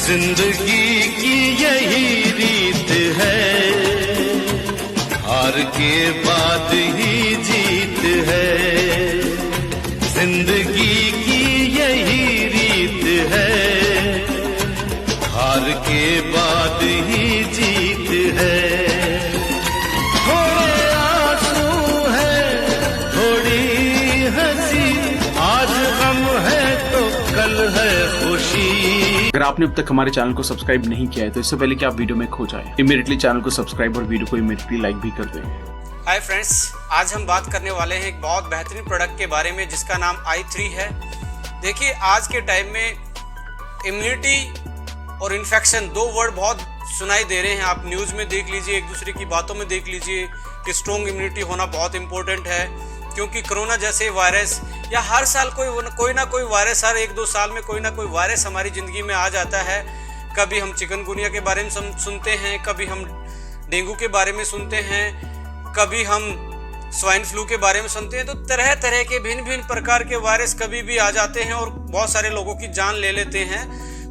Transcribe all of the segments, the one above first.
जिंदगी की यही रीत है, हार के बाद ही जीत है। जिंदगी की यही रीत है, हार के बाद ही जीत है। थोड़े आंसू है, थोड़ी हंसी, आज गम है तो कल है खुशी। अगर आपने अब तक हमारे चैनल को सब्सक्राइब नहीं किया है तो इससे पहले कि आप वीडियो में खो जाएं, इमीडिएटली चैनल को सब्सक्राइब और वीडियो को इमीडिएटली लाइक भी कर दें। हाय फ्रेंड्स, आज हम बात करने वाले हैं एक बहुत बेहतरीन प्रोडक्ट के बारे में जिसका नाम i3 है। देखिए, आज के टाइम में इम्यूनिटी और इन्फेक्शन दो वर्ड बहुत सुनाई दे रहे हैं। आप न्यूज़ में देख लीजिए, एक दूसरे की बातों में देख लीजिए कि स्ट्रॉन्ग इम्यूनिटी होना बहुत इंपॉर्टेंट है, क्योंकि कोरोना जैसे वायरस या हर साल कोई ना कोई वायरस, हर एक दो साल में कोई ना कोई वायरस हमारी ज़िंदगी में आ जाता है। कभी हम चिकनगुनिया के बारे में सुनते हैं, कभी हम डेंगू के बारे में सुनते हैं, कभी हम स्वाइन फ्लू के बारे में सुनते हैं। तो तरह तरह के भिन्न भिन्न प्रकार के वायरस कभी भी आ जाते हैं और बहुत सारे लोगों की जान ले लेते हैं।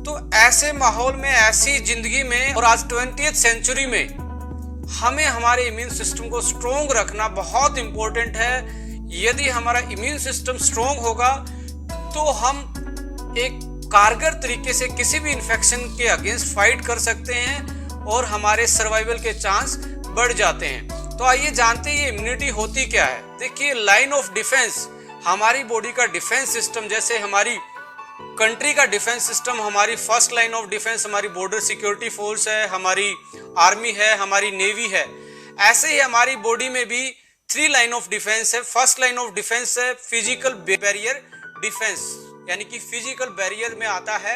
तो ऐसे माहौल में, ऐसी ज़िंदगी में और आज 20th सेंचुरी में हमें हमारे इम्यून सिस्टम को स्ट्रोंग रखना बहुत इम्पोर्टेंट है। यदि हमारा इम्यून सिस्टम स्ट्रोंग होगा तो हम एक कारगर तरीके से किसी भी इन्फेक्शन के अगेंस्ट फाइट कर सकते हैं और हमारे सर्वाइवल के चांस बढ़ जाते हैं। तो आइए जानते हैं ये इम्यूनिटी होती क्या है। देखिए, लाइन ऑफ डिफेंस, हमारी बॉडी का डिफेंस सिस्टम, जैसे हमारी कंट्री का डिफेंस सिस्टम, हमारी फर्स्ट लाइन ऑफ डिफेंस हमारी बॉर्डर सिक्योरिटी फोर्स है, हमारी आर्मी है, हमारी नेवी है, ऐसे ही हमारी बॉडी में भी 3 लाइन ऑफ डिफेंस है। फर्स्ट लाइन ऑफ डिफेंस है फिजिकल बैरियर डिफेंस, यानी कि फिजिकल बैरियर में आता है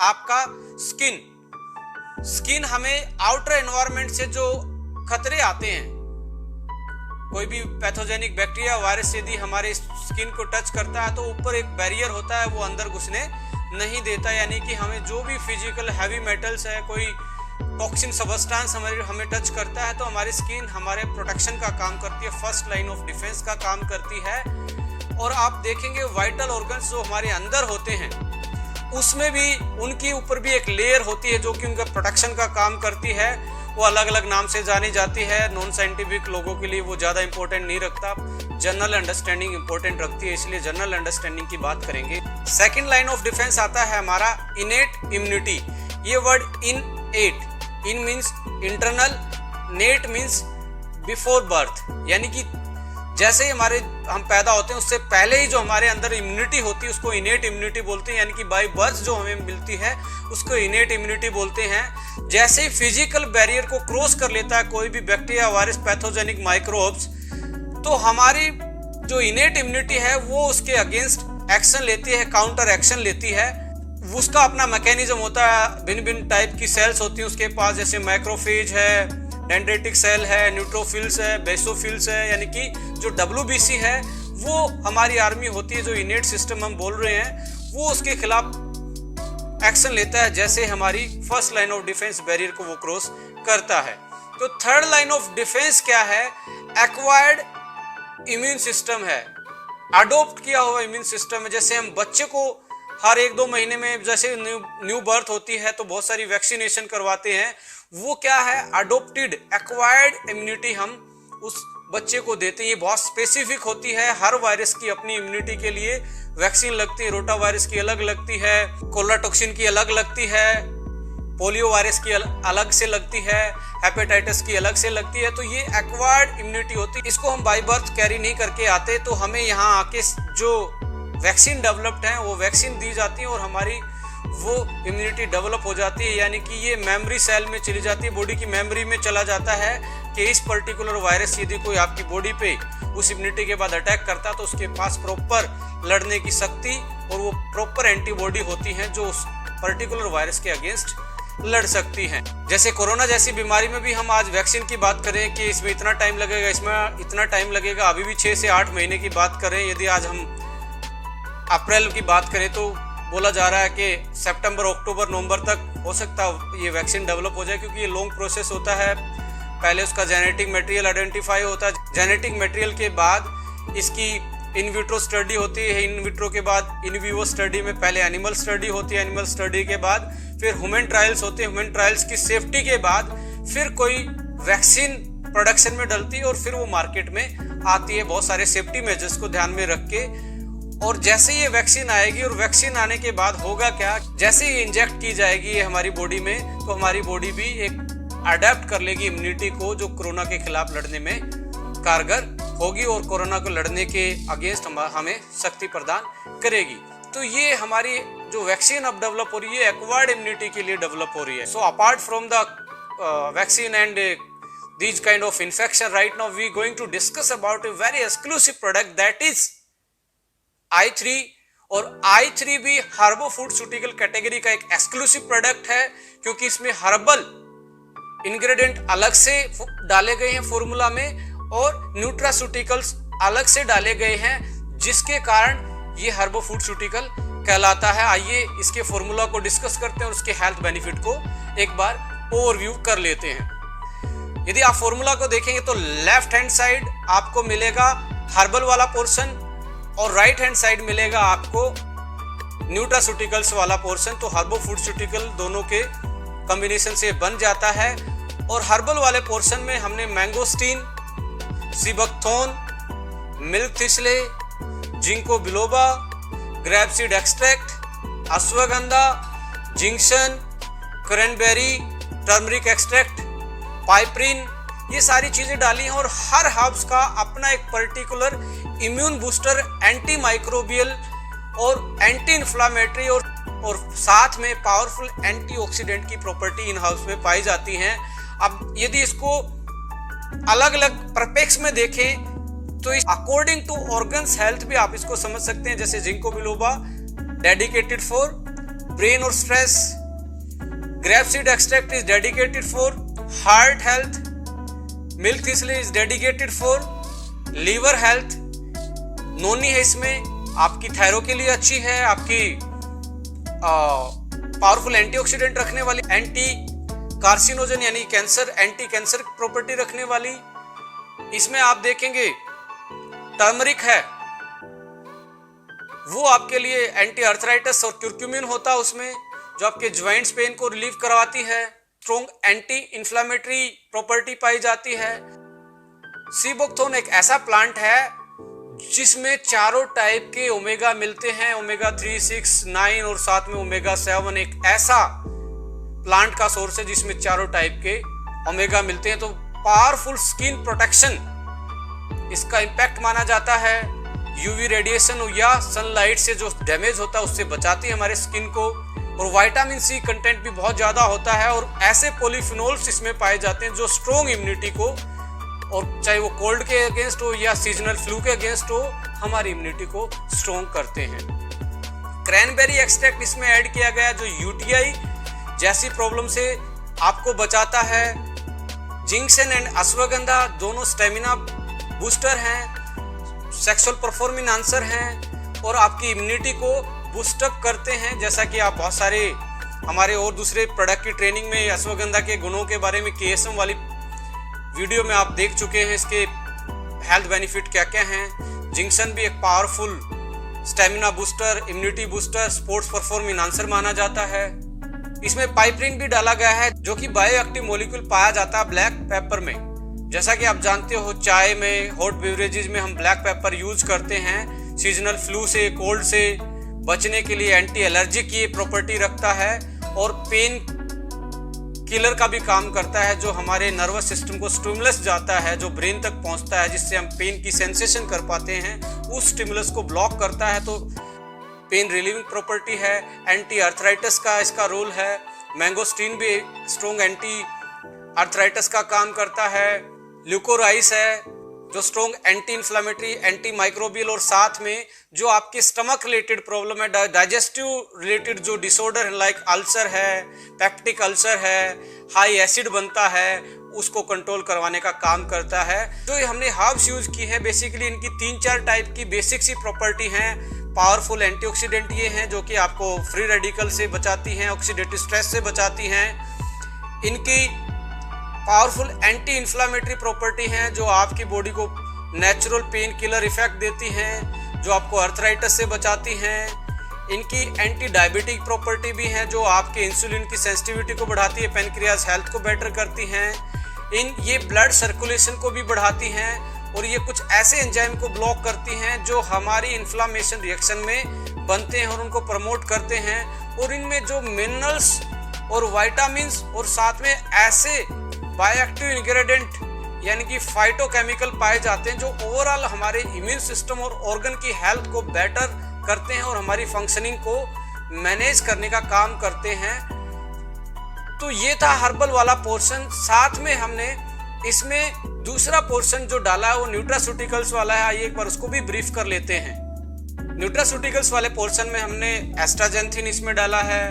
आपका स्किन हमें आउटर एनवायरनमेंट से जो खतरे आते हैं, कोई भी पैथोजेनिक बैक्टीरिया वायरस यदि हमारे स्किन को टच करता है तो ऊपर एक बैरियर होता है, वो अंदर घुसने नहीं देता। यानी कि हमें जो भी फिजिकल हैवी मेटल्स है, कोई टॉक्सिन सबस्टेंस हमें टच करता है तो हमारी स्किन हमारे प्रोटेक्शन का काम करती है, फर्स्ट लाइन ऑफ डिफेंस का काम करती है। और आप देखेंगे वाइटल ऑर्गन्स जो हमारे अंदर होते हैं उसमें भी उनके ऊपर भी एक लेयर होती है जो कि उनका प्रोटेक्शन का काम करती है। वो अलग अलग नाम से जानी जाती है। नॉन साइंटिफिक लोगों के लिए वो ज़्यादा इंपॉर्टेंट नहीं रखता, जनरल अंडरस्टैंडिंग इंपॉर्टेंट रखती है, इसलिए जनरल अंडरस्टैंडिंग की बात करेंगे। सेकेंड लाइन ऑफ डिफेंस आता है हमारा इनेट इम्यूनिटी। ये word in means internal, net means before birth, यानी कि जैसे ही हम पैदा होते हैं उससे पहले ही जो हमारे अंदर इम्यूनिटी होती है उसको इनेट इम्यूनिटी बोलते हैं, यानी कि बाय बर्थ जो हमें मिलती है उसको इनेट इम्यूनिटी बोलते हैं। जैसे ही फिजिकल बैरियर को क्रॉस कर लेता है कोई भी बैक्टीरिया, वायरस, पैथोजेनिक माइक्रोब्स, तो हमारी जो इनेट इम्यूनिटी है वो उसके अगेंस्ट एक्शन लेती है, काउंटर एक्शन लेती है। उसका अपना मैकेनिज्म होता है, भिन्न भिन्न टाइप की सेल्स होती हैं उसके पास, जैसे माइक्रोफेज है, डेंड्रिटिक सेल है, न्यूट्रोफिल्स है, बेसोफिल्स है, यानी कि जो WBC है वो हमारी आर्मी होती है। जो इनेट सिस्टम हम बोल रहे हैं वो उसके खिलाफ एक्शन लेता है जैसे हमारी first line of defence barrier को वो क्रॉस करता है। तो थर्ड लाइन ऑफ डिफेंस क्या है? एक्वायर्ड इम्यून सिस्टम है, अडोप्ट किया हुआ इम्यून सिस्टम है। जैसे हम बच्चे को हर 1-2 महीने में जैसे न्यू बर्थ होती है तो बहुत सारी वैक्सीनेशन करवाते हैं, वो क्या है? अडोप्टेड एक्वायर्ड इम्यूनिटी हम उस बच्चे को देते हैं। ये बहुत स्पेसिफिक होती है, हर वायरस की अपनी इम्यूनिटी के लिए वैक्सीन लगती है। रोटा वायरस की अलग लगती है, कोलेरा टॉक्सिन की अलग लगती है, पोलियो वायरस की अलग से लगती है, हेपेटाइटिस की अलग से लगती है। तो ये एक्वायर्ड इम्यूनिटी होती है, इसको हम बाय बर्थ कैरी नहीं करके आते, तो हमें यहाँ आके जो वैक्सीन डेवलप्ड है वो वैक्सीन दी जाती है और हमारी वो इम्यूनिटी डेवलप हो जाती है। यानी कि ये मेमोरी सेल में चली जाती है, बॉडी की मेमोरी में चला जाता है कि इस पर्टिकुलर वायरस यदि कोई आपकी बॉडी पे उस इम्यूनिटी के बाद अटैक करता है तो उसके पास प्रॉपर लड़ने की शक्ति और वो प्रॉपर एंटीबॉडी होती हैं जो उस पर्टिकुलर वायरस के अगेंस्ट लड़ सकती हैं। जैसे कोरोना जैसी बीमारी में भी हम आज वैक्सीन की बात करें कि इसमें इतना टाइम लगेगा, इसमें इतना टाइम लगेगा, अभी भी 6 से 8 महीने की बात करें। यदि आज हम अप्रैल की बात करें तो बोला जा रहा है कि सितंबर, अक्टूबर, नवंबर तक हो सकता है ये वैक्सीन डेवलप हो जाए, क्योंकि ये लॉन्ग प्रोसेस होता है। पहले उसका जेनेटिक मटेरियल आइडेंटिफाई होता है, जेनेटिक मटेरियल के बाद इसकी इन विट्रो स्टडी होती है, इन विट्रो के बाद इन विवो स्टडी में पहले एनिमल स्टडी होती है, एनिमल स्टडी के बाद फिर ह्यूमन ट्रायल्स होते हैं, ह्यूमन ट्रायल्स की सेफ्टी के बाद फिर कोई वैक्सीन प्रोडक्शन में डलती है और फिर वो मार्केट में आती है बहुत सारे सेफ्टी मेजर्स को ध्यान में रख के। और जैसे ये वैक्सीन आएगी और वैक्सीन आने के बाद होगा क्या, जैसे ये इंजेक्ट की जाएगी ये हमारी बॉडी में, तो हमारी बॉडी भी एक अडेप्ट कर लेगी इम्यूनिटी को जो कोरोना के खिलाफ लड़ने में कारगर होगी और कोरोना को लड़ने के अगेंस्ट हमें शक्ति प्रदान करेगी। तो ये हमारी जो वैक्सीन अब डेवलप हो रही है एक्वायर्ड इम्यूनिटी के लिए डेवलप हो रही है। So apart from the vaccine and these kind of infection, right now we going to discuss about a very exclusive product that is I3। और I3 भी हर्बो फूडस्यूटिकल कैटेगरी का एक एक्सक्लूसिव प्रोडक्ट है क्योंकि इसमें हर्बल इंग्रेडिएंट अलग से डाले गए हैं फॉर्मूला में और न्यूट्रास्यूटिकल्स अलग से डाले गए हैं, जिसके कारण ये हर्बो फूडस्यूटिकल कहलाता है। आइए इसके फॉर्मूला को डिस्कस करते हैं और उसके हेल्थ बेनिफिट को एक बार ओवरव्यू कर लेते हैं। यदि आप फॉर्मूला को देखेंगे तो लेफ्ट हैंड साइड आपको मिलेगा हर्बल वाला पोर्शन और राइट हैंड साइड मिलेगा आपको न्यूट्रास्यूटिकल्स वाला पोर्शन। तो हर्बो फूडस्यूटिकल दोनों के कॉम्बिनेशन से बन जाता है। और हर्बल वाले पोर्शन में हमने mangosteen, sea buckthorn, milk thistle, ginkgo biloba, grapeseed extract, ashwagandha, जिंक्शन, क्रैनबेरी, टर्मरिक एक्सट्रैक्ट, पाइपरिन, ये सारी चीजें डाली हैं। और हर हर्ब्स का अपना एक particular immune booster, anti microbial और एंटी इन्फ्लामेटरी और साथ में पावरफुल एंटीऑक्सीडेंट की प्रॉपर्टी इन हर्ब्स में पाई जाती हैं। अब यदि इसको अलग अलग परपेक्स में देखें तो अकॉर्डिंग टू ऑर्गन्स हेल्थ भी आप इसको समझ सकते हैं। जैसे ginkgo biloba dedicated for brain और stress, grapeseed extract is dedicated for heart health, milk thistle is dedicated for liver health, noni है इसमें आपकी थायराइड के लिए अच्छी है, आपकी पावरफुल एंटीऑक्सीडेंट रखने वाली, एंटी कार्सिनोजन यानी कैंसर, एंटी कैंसर प्रॉपर्टी रखने वाली। इसमें आप देखेंगे टर्मरिक है, वो आपके लिए एंटी अर्थराइटिस और क्यूरक्यूमिन होता है उसमें, जो आपके ज्वाइंट्स पेन को रिलीव करवाती है। स्ट्रॉन्ग एंटी इन्फ्लामेटरी प्रॉपर्टी पाई जाती है। सीबकथोर्न एक ऐसा प्लांट है जिसमें चारों टाइप के ओमेगा मिलते हैं, ओमेगा 3, 6, 9 और साथ में ओमेगा 7। एक ऐसा प्लांट का सोर्स है जिसमें चारों टाइप के ओमेगा मिलते हैं। तो पावरफुल स्किन प्रोटेक्शन इसका इंपैक्ट माना जाता है। यूवी रेडिएशन या सनलाइट से जो डैमेज होता है उससे बचाती है हमारे स्किन को। और विटामिन सी कंटेंट भी बहुत ज्यादा होता है और ऐसे पॉलीफिनोल्स इसमें पाए जाते हैं जो स्ट्रॉन्ग इम्यूनिटी को, और चाहे वो कोल्ड के अगेंस्ट हो या सीजनल फ्लू के अगेंस्ट हो, हमारी इम्यूनिटी को स्ट्रॉन्ग करते हैं। क्रैनबेरी एक्सट्रैक्ट इसमें ऐड किया गया जो यूटीआई जैसी प्रॉब्लम से आपको बचाता है। जिंक्शन एंड अश्वगंधा दोनों स्टेमिना बूस्टर हैं, सेक्सुअल परफॉर्मिंग आंसर हैं और आपकी इम्यूनिटी को बूस्टअप करते हैं। जैसा कि आप बहुत सारे हमारे और दूसरे प्रोडक्ट की ट्रेनिंग में अश्वगंधा के गुणों के बारे में केएसएम वाली वीडियो में आप देख चुके हैं, इसके हेल्थ बेनिफिट क्या क्या हैं। जिंक्शन भी एक powerful stamina booster, immunity booster, sports performing answer माना जाता है। इसमें पाइपरिन भी डाला गया है जो कि बायोएक्टिव मॉलिक्यूल पाया जाता है ब्लैक पेपर में। जैसा कि आप जानते हो चाय में, हॉट बेवरेजेस में हम ब्लैक पेपर यूज करते हैं। सीजनल फ्लू से, कोल्ड से बचने के लिए एंटी एलर्जी की प्रॉपर्टी रखता है और पेन किलर का भी काम करता है, जो हमारे नर्वस सिस्टम को स्टिमुलस जाता है, जो ब्रेन तक पहुंचता है, जिससे हम पेन की सेंसेशन कर पाते हैं, उस स्टिमुलस को ब्लॉक करता है। तो पेन रिलीविंग प्रॉपर्टी है। एंटी अर्थराइटिस का इसका रोल है। मैंगोस्टीन भी स्ट्रॉन्ग एंटी अर्थराइटिस का काम करता है। ल्यूकोराइस है जो strong anti inflammatory, anti microbial, और साथ में जो आपके स्टमक रिलेटेड प्रॉब्लम है, डाइजेस्टिव रिलेटेड जो डिसऑर्डर है लाइक अल्सर है, पैक्टिक अल्सर है, हाई एसिड बनता है, उसको कंट्रोल करवाने का काम करता है। जो हमने हर्ब्स यूज की है बेसिकली इनकी 3-4 टाइप की बेसिक सी प्रॉपर्टी हैं। पावरफुल एंटीऑक्सीडेंट ये हैं जो कि आपको फ्री रेडिकल से बचाती हैं, ऑक्सीडेटिव स्ट्रेस से बचाती हैं। इनकी पावरफुल एंटी इन्फ्लामेटरी प्रॉपर्टी हैं जो आपकी बॉडी को नेचुरल पेन किलर इफेक्ट देती हैं, जो आपको अर्थराइटिस से बचाती हैं। इनकी एंटी डायबिटिक प्रॉपर्टी भी है जो आपके इंसुलिन की सेंसिटिविटी को बढ़ाती है, पेनक्रियाज हेल्थ को बेटर करती हैं। ये ब्लड सर्कुलेशन को भी बढ़ाती हैं और ये कुछ ऐसे एंजाइम को ब्लॉक करती हैं जो हमारी इन्फ्लामेशन रिएक्शन में बनते हैं और उनको प्रमोट करते हैं। और इनमें जो मिनरल्स और विटामिन्स और साथ में ऐसे बायोएक्टिव इंग्रेडिएंट यानी कि फाइटोकेमिकल पाए जाते हैं जो ओवरऑल हमारे इम्यून सिस्टम और ऑर्गन की हेल्थ को बेटर करते हैं और हमारी फंक्शनिंग को मैनेज करने का काम करते हैं। तो ये था हर्बल वाला पोर्शन। साथ में हमने इसमें दूसरा पोर्शन जो डाला है वो न्यूट्रास्यूटिकल्स वाला है। आइए एक बार उसको भी ब्रीफ कर लेते हैं। न्यूट्रास्यूटिकल्स वाले पोर्शन में हमने एस्ट्राजेंथिन इसमें डाला है,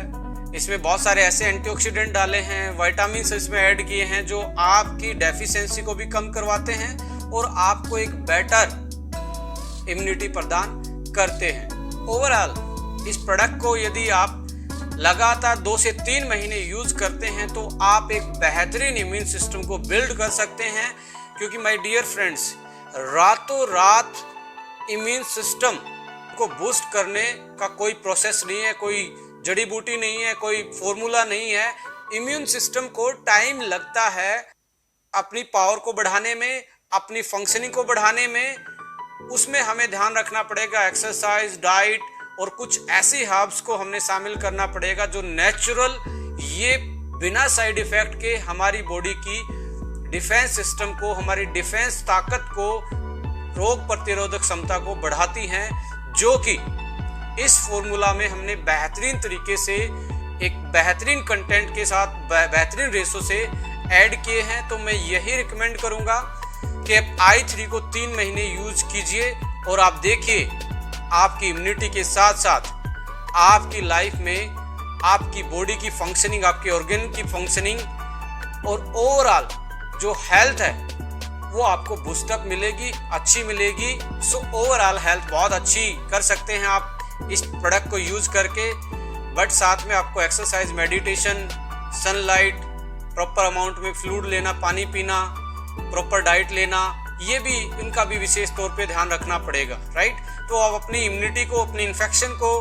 इसमें बहुत सारे ऐसे एंटीऑक्सीडेंट डाले हैं, विटामिन इसमें ऐड किए हैं जो आपकी डेफिशिएंसी को भी कम करवाते हैं और आपको एक बेटर इम्यूनिटी प्रदान करते हैं। ओवरऑल इस प्रोडक्ट को यदि आप लगातार 2 से 3 महीने यूज करते हैं तो आप एक बेहतरीन इम्यून सिस्टम को बिल्ड कर सकते हैं। क्योंकि माय डियर फ्रेंड्स, रातों रात इम्यून सिस्टम को बूस्ट करने का कोई प्रोसेस नहीं है, कोई जड़ी बूटी नहीं है, कोई फॉर्मूला नहीं है। इम्यून सिस्टम को टाइम लगता है अपनी पावर को बढ़ाने में, अपनी फंक्शनिंग को बढ़ाने में। उसमें हमें ध्यान रखना पड़ेगा एक्सरसाइज, डाइट और कुछ ऐसी हर्ब्स को हमने शामिल करना पड़ेगा जो नेचुरल, ये बिना साइड इफेक्ट के हमारी बॉडी की डिफेंस सिस्टम को, हमारी डिफेंस ताकत को, रोग प्रतिरोधक क्षमता को बढ़ाती हैं, जो कि इस फॉर्मूला में हमने बेहतरीन तरीके से एक बेहतरीन कंटेंट के साथ बेहतरीन रेशो से ऐड किए हैं। तो मैं यही रिकमेंड करूंगा कि आप i3 को 3 महीने यूज कीजिए और आप देखिए आपकी इम्यूनिटी के साथ साथ आपकी लाइफ में आपकी बॉडी की फंक्शनिंग, आपके ऑर्गन की फंक्शनिंग और ओवरऑल जो हेल्थ है वो आपको बूस्टअप मिलेगी, अच्छी मिलेगी। सो ओवरऑल हेल्थ बहुत अच्छी कर सकते हैं आप इस प्रोडक्ट को यूज करके। बट साथ में आपको exercise, meditation, sunlight, proper amount में फ्लूइड लेना, पानी पीना, प्रॉपर डाइट लेना, ये भी इनका भी विशेष तौर पे ध्यान रखना पड़ेगा, राइट। तो आप अपनी इम्यूनिटी को, अपनी इन्फेक्शन को,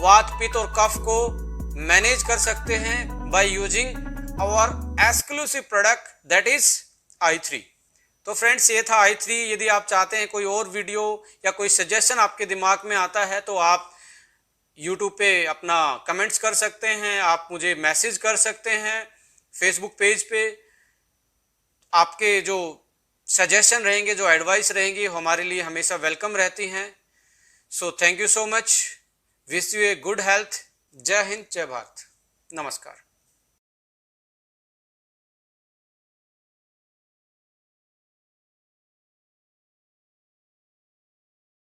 वात, पित्त और कफ को मैनेज कर सकते हैं by using our exclusive product that is i3। तो फ्रेंड्स, ये था i3। यदि आप चाहते हैं कोई और वीडियो या कोई सजेशन आपके दिमाग में आता है तो आप YouTube पे अपना कमेंट्स कर सकते हैं, आप मुझे मैसेज कर सकते हैं फेसबुक पेज पे। आपके जो सजेशन रहेंगे, जो एडवाइस रहेंगी, हमारे लिए हमेशा वेलकम रहती हैं। So thank you so much, wish U a good health. जय हिंद, जय भारत, नमस्कार।